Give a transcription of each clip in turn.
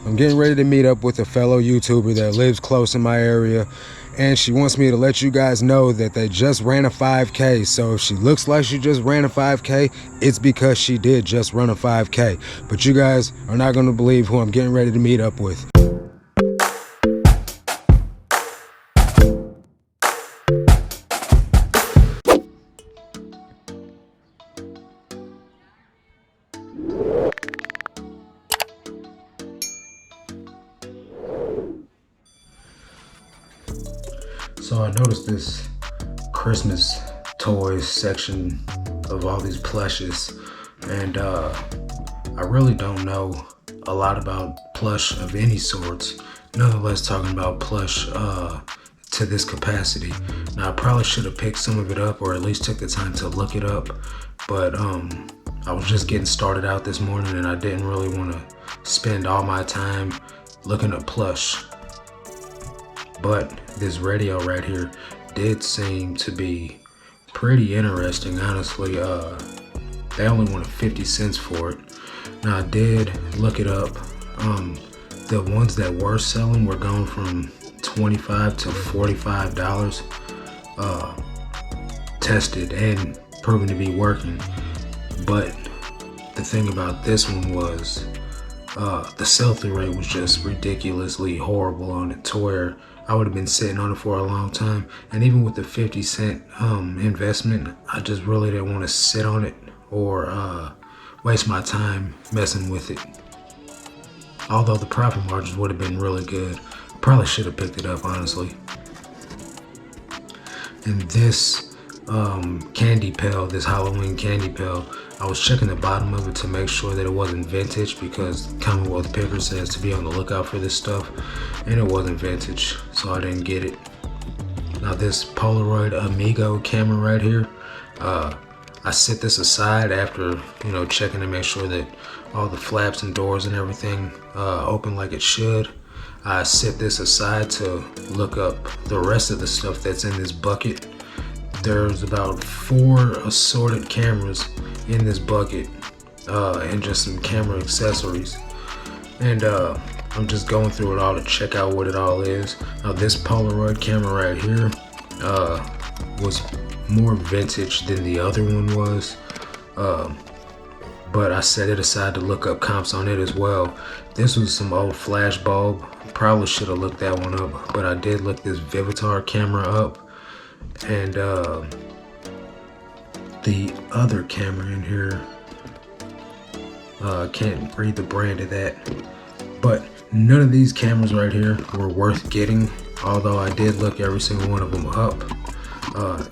I'm getting ready to meet up with a fellow YouTuber that lives close in my area, and she wants me to let you guys know that they just ran a 5K. So if she looks like she just ran a 5K, it's because she did just run a 5K. But you guys are not going to believe who I'm getting ready to meet up with. So I noticed this Christmas toys section of all these plushes, and I really don't know a lot about plush of any sorts. Nonetheless, talking about plush to this capacity. Now I probably should have picked some of it up, or at least took the time to look it up, but I was just getting started out this morning and I didn't really want to spend all my time looking at plush. But this radio right here did seem to be pretty interesting, honestly. They only wanted 50 cents for it. Now I did look it up. The ones that were selling were going from $25 to $45, tested and proven to be working. But the thing about this one was the sell-through rate was just ridiculously horrible on it, to where I would have been sitting on it for a long time. And even with the 50-cent investment, I just really didn't want to sit on it or waste my time messing with it. Although the profit margins would have been really good. Probably should have picked it up, honestly. And this candy pail, this Halloween candy pail, I was checking the bottom of it to make sure that it wasn't vintage, because Commonwealth Pickers says to be on the lookout for this stuff, and it wasn't vintage, so I didn't get it. Now this Polaroid Amigo camera right here, I set this aside after, checking to make sure that all the flaps and doors and everything open like it should. I set this aside to look up the rest of the stuff that's in this bucket. There's about 4 assorted cameras in this bucket, and just some camera accessories. And I'm just going through it all to check out what it all is. Now this Polaroid camera right here was more vintage than the other one was, but I set it aside to look up comps on it as well. This was some old flash bulb. Probably should have looked that one up, but I did look this Vivitar camera up. And the other camera in here, can't read the brand of that, but none of these cameras right here were worth getting, although I did look every single one of them up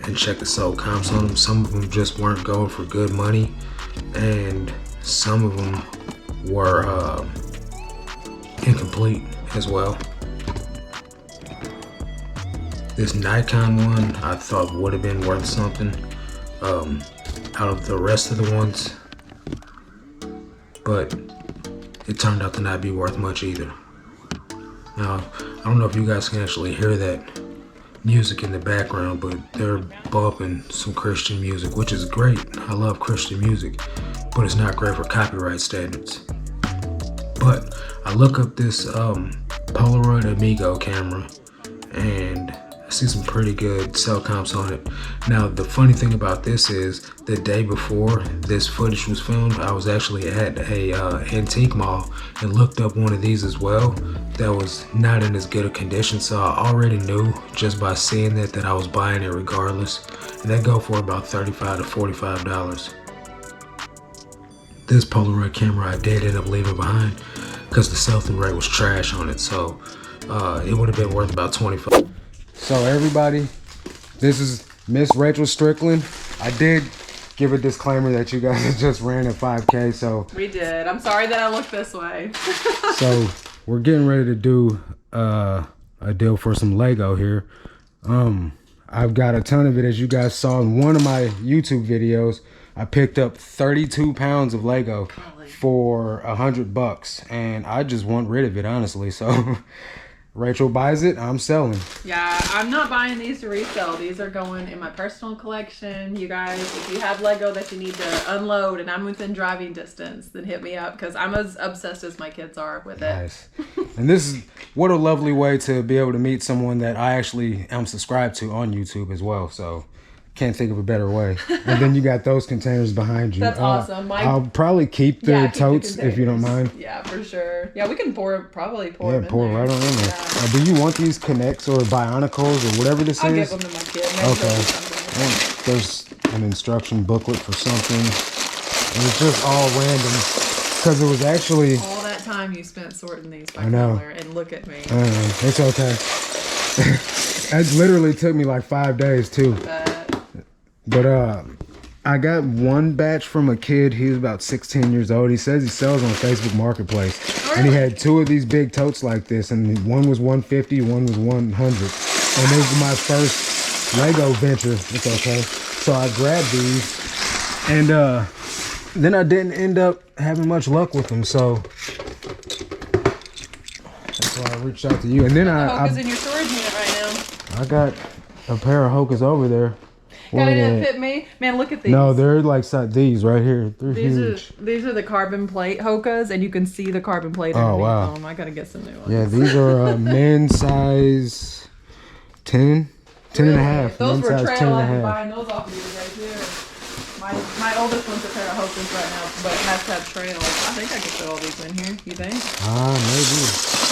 and check the sold comps on them. Some of them just weren't going for good money, and some of them were incomplete as well. This Nikon one I thought would have been worth something out of the rest of the ones, but it turned out to not be worth much either. Now, I don't know if you guys can actually hear that music in the background, but they're bumping some Christian music, which is great. I love Christian music, but it's not great for copyright standards. But I look up this Polaroid Amigo camera, and I see some pretty good sell comps on it. Now, the funny thing about this is, the day before this footage was filmed, I was actually at a antique mall and looked up one of these as well that was not in as good a condition. So I already knew just by seeing that I was buying it regardless. And they go for about $35 to $45. This Polaroid camera I did end up leaving behind because the sell-through rate was trash on it. So it would have been worth about $25. So everybody, this is Miss Rachel Strickland. I did give a disclaimer that you guys just ran a 5K, so. We did. I'm sorry that I look this way. So we're getting ready to do a deal for some Lego here. I've got a ton of it, as you guys saw in one of my YouTube videos. I picked up 32 pounds of Lego for $100, and I just want rid of it, honestly. So Rachel buys it, I'm selling. Yeah, I'm not buying these to resell. These are going in my personal collection. You guys, if you have Lego that you need to unload and I'm within driving distance, then hit me up because I'm as obsessed as my kids are with it. Nice. And this is what a lovely way to be able to meet someone that I actually am subscribed to on YouTube as well. So can't think of a better way. And then you got those containers behind you. That's awesome. I'll probably keep the totes if you don't mind. Yeah, for sure. Yeah, we can probably pour them in pour there. right on in there. Yeah. Do you want these Connects or Bionicles or whatever this I'll is? give them to my kid. Okay. There's an instruction booklet for something. And it's just all random. Because it was actually... all that time you spent sorting these by I know. color, and look at me. I know. It's okay. It literally took me like 5 days too. But I got one batch from a kid. He was about 16 years old. He says he sells on Facebook Marketplace. Oh, really? And he had 2 of these big totes like this. And one was 150, one was 100. And this was my first Lego venture. It's okay. So I grabbed these. And then I didn't end up having much luck with them. So that's why I reached out to you. And then Hoka's in your storage unit right now. I got a pair of Hokas over there. Got any that fit me? Man, look at these. No, they're like these right here. They're huge. These are the carbon plate Hokas, and you can see the carbon plate underneath them. I gotta get some new ones. Yeah, these are men's size 10 and a half. Those were men's size 10 and a half. buying those off of you right here. My oldest one's a pair of Hokas right now, but it has to have trails. I think I could fit all these in here. You think? Maybe.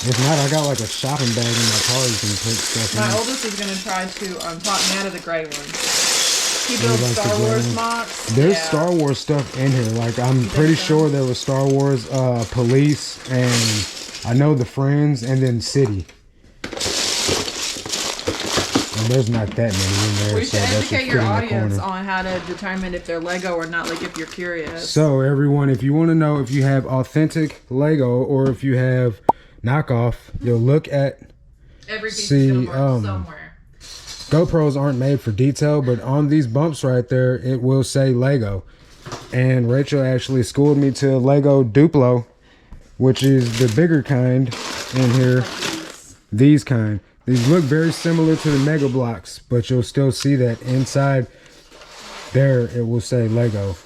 If not, I got like a shopping bag in my car you can put stuff in. My oldest is gonna try to talk me out of the gray ones. He builds Star Wars mocks. There's Star Wars stuff in here. Like I'm pretty sure there was Star Wars, Police, and I know the Friends, and then City. And there's not that many in there. We should educate your audience on how to determine if they're Lego or not, like if you're curious. So everyone, if you want to know if you have authentic Lego or if you have knockoff, you'll look at every piece is gonna mark somewhere. GoPros aren't made for detail, but on these bumps right there, it will say Lego. And Rachel actually schooled me to Lego Duplo, which is the bigger kind in here. These kind. These look very similar to the Mega Blocks, but you'll still see that inside there it will say Lego.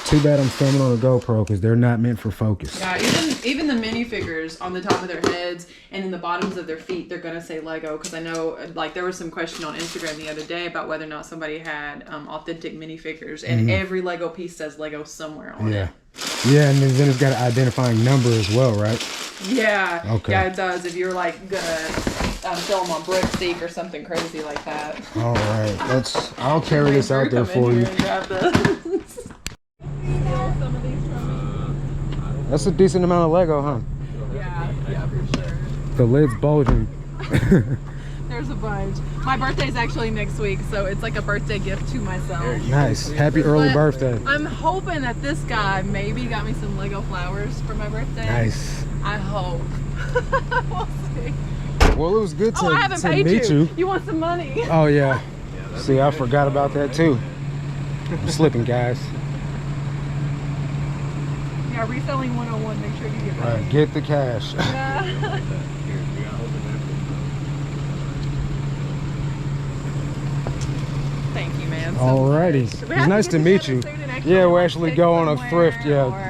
Too bad I'm filming on a GoPro because they're not meant for focus. Yeah, even the minifigures on the top of their heads and in the bottoms of their feet, they're gonna say Lego. Because I know, like, there was some question on Instagram the other day about whether or not somebody had authentic minifigures, and every Lego piece says Lego somewhere on it. Yeah, and then it's got an identifying number as well, right? Yeah. Okay. Yeah, it does. If you're like gonna sell them on Brickseek or something crazy like that. All right, I'll carry this out there for you. That's a decent amount of Lego, huh? Yeah, for sure. The lid's bulging. There's a bunch. My birthday's actually next week, so it's like a birthday gift to myself. Nice. Happy early birthday. I'm hoping that this guy maybe got me some Lego flowers for my birthday. Nice. I hope. We'll see. Well, it was good I haven't paid meet you. You want some money? Oh, yeah. See, I forgot about that, too. I'm slipping, guys. Yeah, reselling 101. Make sure you get All right, get the cash. Yeah. Thank you, man. Alrighty. It's nice to meet you. Yeah, we'll actually go on a thrift,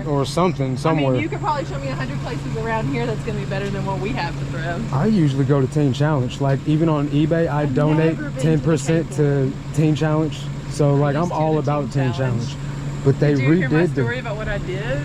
or something, somewhere. I mean, you could probably show me 100 places around here that's going to be better than what we have to thrift. I usually go to Teen Challenge. Like, even on eBay, I donate 10% to Teen Challenge. So, like, I'm all about Teen Challenge. But they redid. Did you hear my the story about what I did?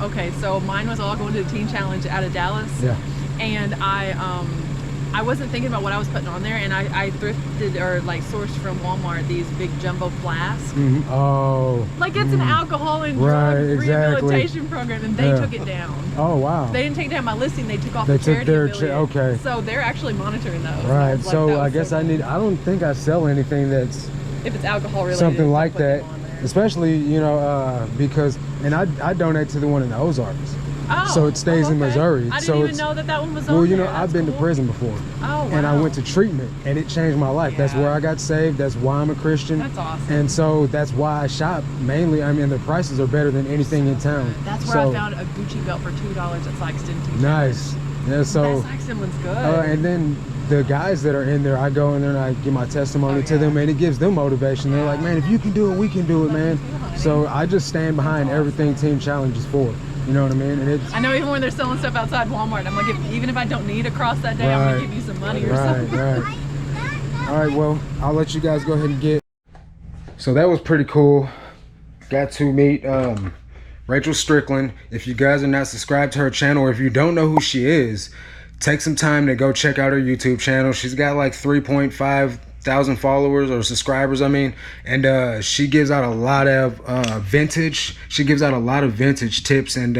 Okay, so mine was all going to the Teen Challenge out of Dallas. Yeah. And I wasn't thinking about what I was putting on there, and I thrifted or like sourced from Walmart these big jumbo flasks. Oh. Like it's an alcohol and drug rehabilitation program, and they took it down. Oh wow. They didn't take down my listing; they took off they the charity took their affiliate. okay. So they're actually monitoring those. Right. So I guess I don't think I sell anything that's if it's alcohol related, something like that. Especially, you know, because, and I donate to the one in the Ozarks. Oh, so it stays in okay. Missouri. I didn't so even know that one was on well, you know, there. I've That's been to cool. prison before. Oh, wow. And I went to treatment, and it changed my life. That's Yeah. where I got saved. That's why I'm a Christian. That's awesome. And so that's why I shop mainly. I mean, the prices are better than anything in town. That's where I found a Gucci belt for $2 at Sykeston too. Nice. Yeah, so that Sykeston one's good. and then the guys that are in there, I go in there and I give my testimony to them, and it gives them motivation. They're like, man, if you can do it, we can do it, man. So I just stand behind everything Team Challenge is for. You know what I mean? And it's, I know even when they're selling stuff outside Walmart, I'm like, even if I don't need a cross that day, I'm gonna give you some money or something. Right. All right, well, I'll let you guys go ahead and get. So that was pretty cool. Got to meet Rachel Strickland. If you guys are not subscribed to her channel, or if you don't know who she is, take some time to go check out her YouTube channel. She's got like 3.5 thousand followers or subscribers, I mean, and she gives out a lot of vintage. She gives out a lot of vintage tips and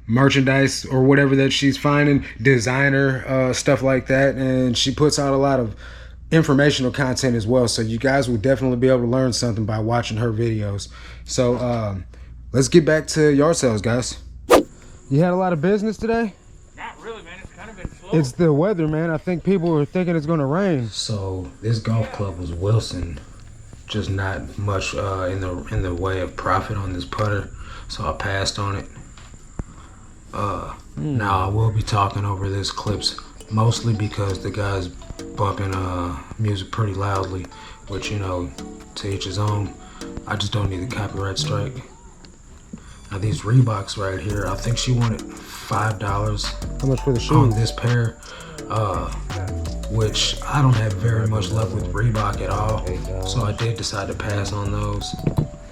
merchandise or whatever that she's finding, designer stuff like that, and she puts out a lot of informational content as well. So you guys will definitely be able to learn something by watching her videos. So let's get back to yard sales, guys. You had a lot of business today? Not really, man. It's kind of been slow. It's the weather, man. I think people are thinking it's going to rain. So this golf club was Wilson, just not much in the way of profit on this putter, so I passed on it. Now I will be talking over this clips mostly because the guy's bumping music pretty loudly, which, you know, to each his own. I just don't need a copyright strike. Now these Reeboks right here, I think she wanted $5. How much for the shoes? On this pair, which I don't have very much luck with Reebok at all, so I did decide to pass on those.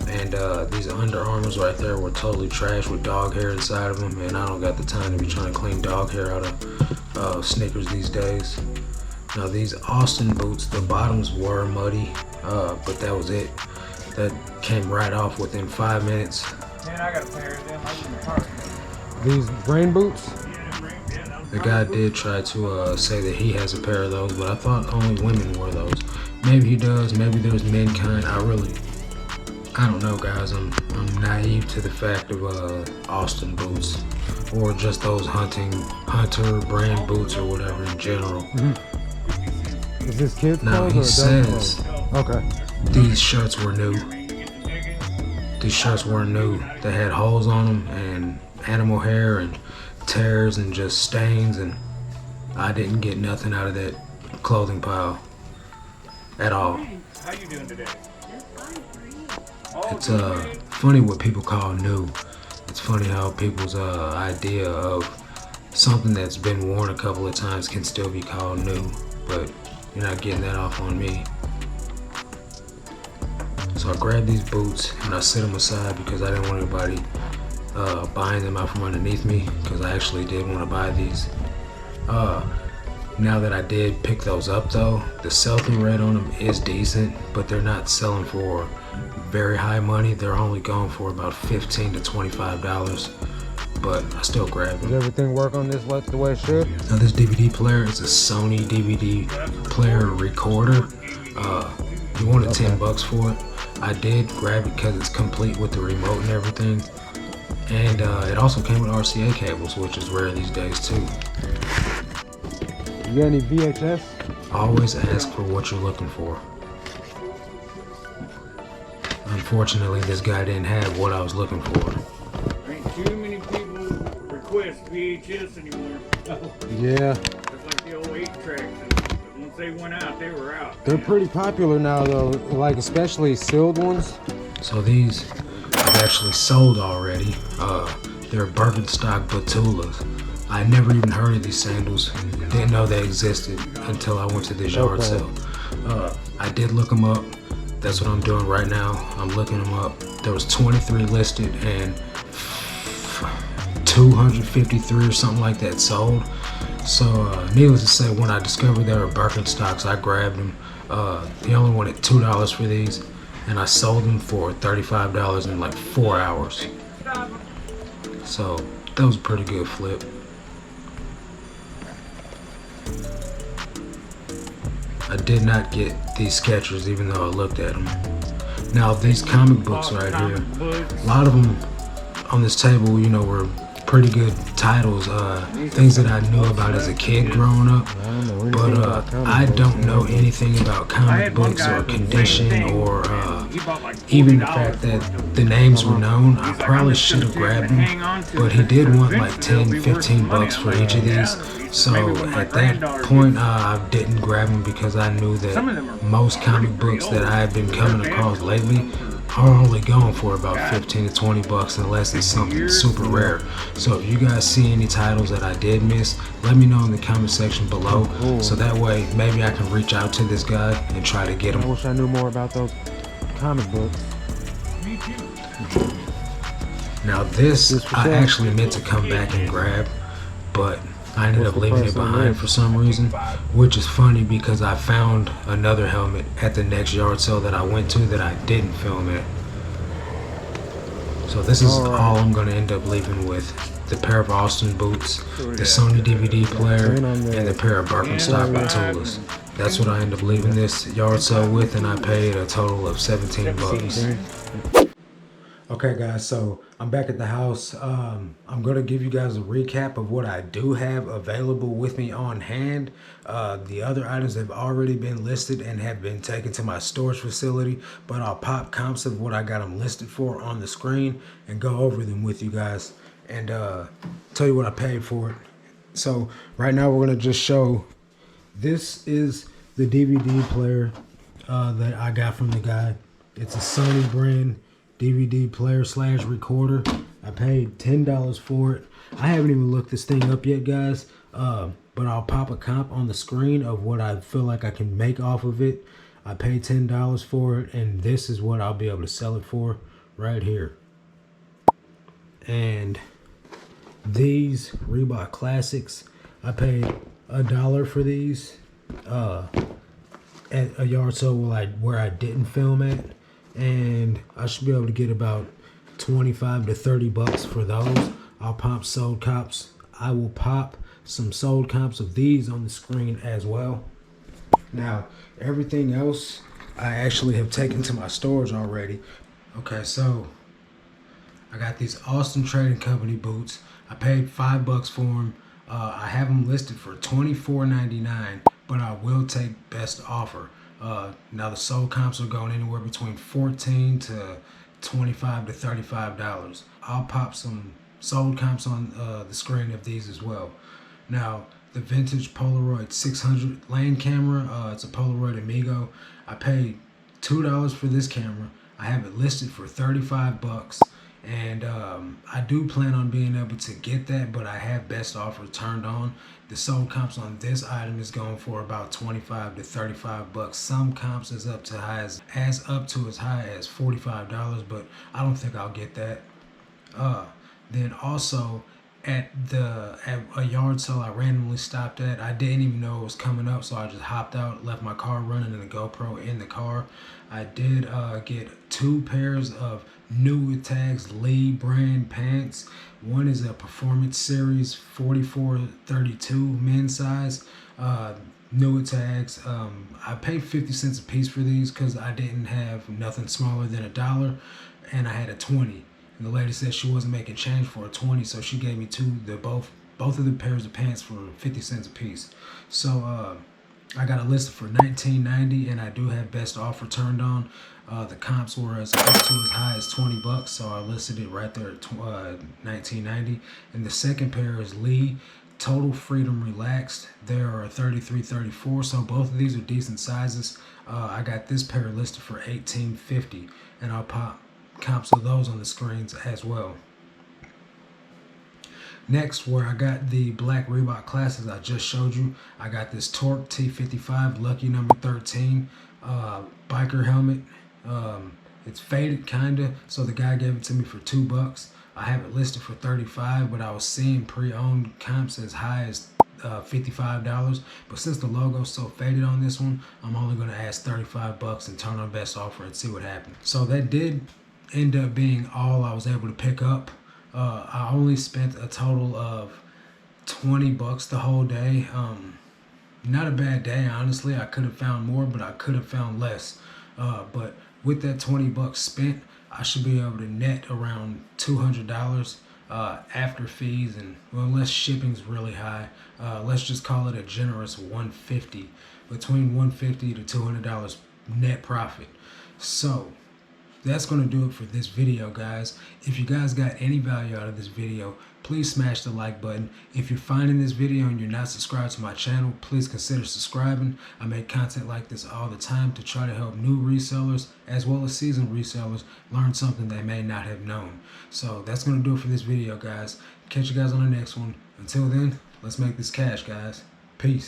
And these Under Armours right there were totally trash with dog hair inside of them, and I don't got the time to be trying to clean dog hair out of sneakers these days. Now these Austin boots, the bottoms were muddy, but that was it. That came right off within 5 minutes. Man, I got a pair of them. I was in the park. These rain boots? The guy did try to say that he has a pair of those, but I thought only women wore those. Maybe he does, maybe there's mankind. I don't know, guys. I'm naive to the fact of Austin boots, or just those hunter brand boots or whatever in general. Is this kids' Now clothes he or adult says clothes? Okay. these shirts were new. These shirts weren't new. They had holes on them and animal hair and tears and just stains, and I didn't get nothing out of that clothing pile at all. How you doing today? It's funny what people call new. It's funny how people's idea of something that's been worn a couple of times can still be called new, but you're not getting that off on me. So I grabbed these boots and I set them aside because I didn't want anybody buying them out from underneath me, because I actually did want to buy these. Now that I did pick those up though, the sell-through rate on them is decent, but they're not selling for very high money. They're only going for about $15 to $25, but I still grabbed them. Does everything work on this the way it should? Now this DVD player is a Sony Dvd Player recorder. You wanted $10 for it. I did grab it because it's complete with the remote and everything. And it also came with RCA cables, which is rare these days too. You got any VHS? Always ask for what you're looking for. Unfortunately, this guy didn't have what I was looking for. Ain't too many people request VHS anymore. Yeah. It's like the old 8-tracks. Once they went out, they were out. They're pretty popular now though, like especially sealed ones. So these I've actually sold already. They're Birkenstock Batulas. I never even heard of these sandals. Didn't know they existed until I went to this yard sale. I did look them up. That's what I'm doing right now. I'm looking them up. There was 23 listed and 253 or something like that sold. So needless to say, when I discovered they were Birkenstocks, I grabbed them. He only wanted $2 for these, and I sold them for $35 in like 4 hours. So that was a pretty good flip. I did not get these Skechers even though I looked at them. Now these comic books right here, a lot of them on this table, you know, were pretty good titles, things that I knew about as a kid growing up. But I don't know anything about comic books or condition or even the fact that the names were known. I probably should have grabbed them, but he did want like 10, 15 bucks for each of these. So at that point, I didn't grab them because I knew that most comic books that I have been coming across lately are only going for about 15 to 20 bucks unless it's something super rare. So if you guys see any titles that I did miss, let me know in the comment section below, so that way maybe I can reach out to this guy and try to get him. I wish I knew more about those comic books. Now this I actually meant to come back and grab, but I ended up leaving it behind for some reason, which is funny because I found another helmet at the next yard sale that I went to that I didn't film at. So this is all I'm going to end up leaving with: the pair of Austin boots, the Sony Dvd player, and the pair of Birkenstock Batulas. That's what I end up leaving this yard sale with, and I paid a total of 17 bucks. Okay guys, so I'm back at the house. I'm going to give you guys a recap of what I do have available with me on hand. The other items have already been listed and have been taken to my storage facility, but I'll pop comps of what I got them listed for on the screen and go over them with you guys and tell you what I paid for it. So right now we're going to just show, this is the DVD player that I got from the guy. It's a Sony brand DVD player / recorder. I paid $10 for it. I haven't even looked this thing up yet, guys, but I'll pop a comp on the screen of what I feel like I can make off of it. I paid $10 for it, and this is what I'll be able to sell it for right here. And these Reebok Classics, I paid $1 for these at a yard sale where I didn't film at, and I should be able to get about 25 to 30 bucks for those. I'll pop sold comps. I will pop some sold comps of these on the screen as well. Now everything else I actually have taken to my storage already. Okay, so I got these Austin Trading Company boots. I paid $5 for them. I have them listed for $24.99, but I will take best offer. Now the sold comps are going anywhere between $14 to $25 to $35. I'll pop some sold comps on the screen of these as well. Now the vintage Polaroid 600 lane camera, it's a Polaroid Amigo. I paid $2 for this camera. I have it listed for 35 bucks, and I do plan on being able to get that, but I have best offer turned on. The sold comps on this item is going for about 25 to 35 bucks. Some comps is up to as high as $45, but I don't think I'll get that. Then also at a yard sale I randomly stopped at, I didn't even know it was coming up, so I just hopped out, left my car running and the GoPro in the car. I did get 2 pairs of new tags Lee brand pants. One is a Performance Series 44-32 men's size. Newer tags. I paid 50 cents a piece for these because I didn't have nothing smaller than $1, and I had a 20. And the lady said she wasn't making change for a 20, so she gave me both of the pairs of pants for 50 cents a piece. So I got it listed for $19.90, and I do have best offer turned on. The comps were up to as high as 20 bucks, so I listed it right there at $19.90. And the second pair is Lee Total Freedom Relaxed. They are 33-34, so both of these are decent sizes. I got this pair listed for $18.50, and I'll pop comps of those on the screens as well. Next, where I got the black Reebok Classics I just showed you, I got this Torque T55 Lucky number 13 biker helmet. It's faded kinda, so the guy gave it to me for $2. I have it listed for $35, but I was seeing pre-owned comps as high as $55, but since the logo's so faded on this one, I'm only going to ask 35 bucks and turn on best offer and see what happens. So that did end up being all I was able to pick up. I only spent a total of 20 bucks the whole day. Not a bad day, honestly. I could have found more, but I could have found less. But with that 20 bucks spent, I should be able to net around $200 after fees, and well, unless shipping's really high, let's just call it a generous 150, between 150 to $200 net profit. So that's going to do it for this video, guys. If you guys got any value out of this video, please smash the like button. If you're finding this video and you're not subscribed to my channel, please consider subscribing. I make content like this all the time to try to help new resellers as well as seasoned resellers learn something they may not have known. So that's going to do it for this video, guys. Catch you guys on the next one. Until then, let's make this cash, guys. Peace.